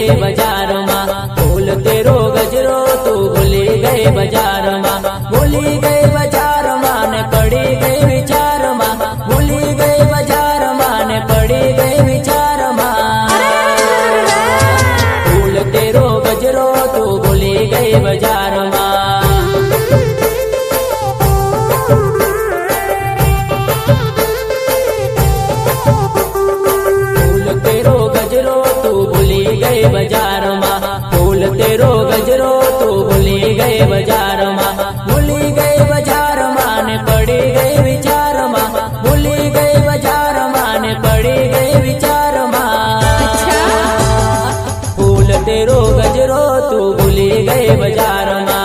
गई बाजार में फूल तेरो गजरो तू भूली गई बाजार में भूली गई बाजार में ने पड़ी गई विचार में भूली गई बाजार में ने पड़ी गई विचार में फूल तेरो गजरो तू भूली गई बाजार में बाजार में फूल तेरो गजरो तू भूली गई बाजार में भूली गई बाजार में ने पड़ी गई विचार में भूली गई बाजार में ने पड़ी गई विचार में फूल तेरो गजरो तू भूली गई बाजार में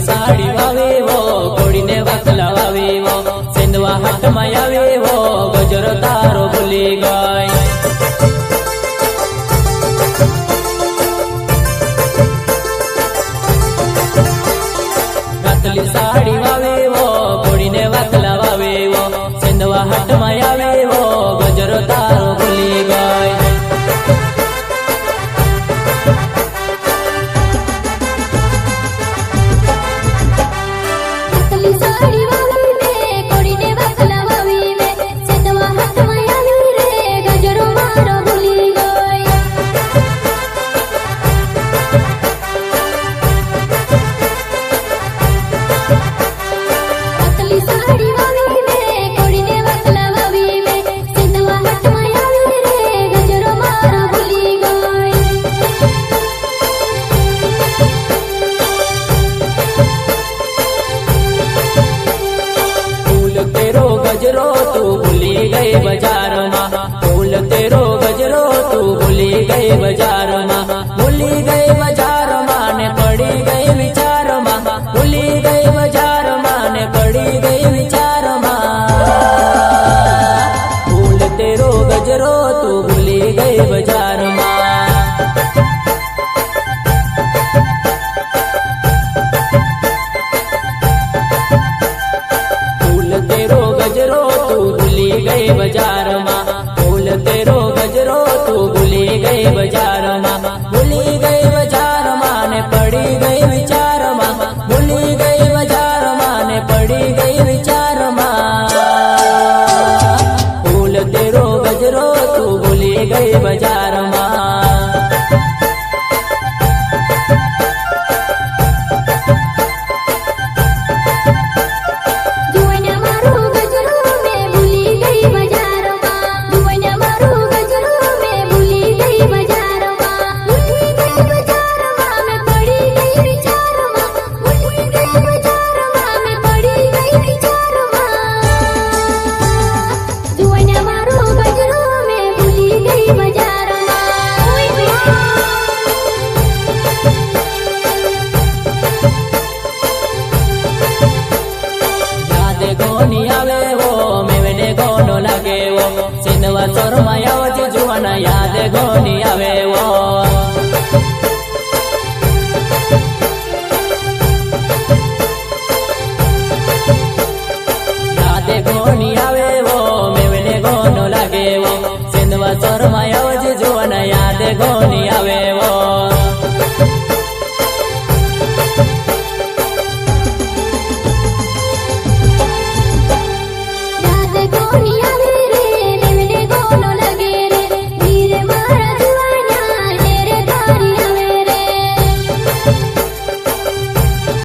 साड़ी वावे वो कोड़ी ने वकला वावे वो सिंधवा हाथ में आवे वो गजरो तारो भूली गई पतली साड़ी वावे वो कोड़ी ने वकला वावे वो सिंधवा हाथ में आवे वो गजरो तारो भूली गई गजरो तू भूली गई बाजार में फूल तेरो गजरो तू भूली गई बाजार में भूली गई बाजार में ने पड़ी गई विचार में भूली गई बाजार में ने पड़ी गई विचार में फूल तेरो गजरो तू भूली गई बाजार में गई बाजार में फूल तेरो गजरो तू भूली गई बाजार में भूली गई बाजार में ने पड़ी गई विचार में भूली गई बाजार में ने पड़ी गई विचार में फूल तेरो गजरो तू भूली गई बाजार में सिंधवा चोर मायावती जुआना याद गोनी आवे वो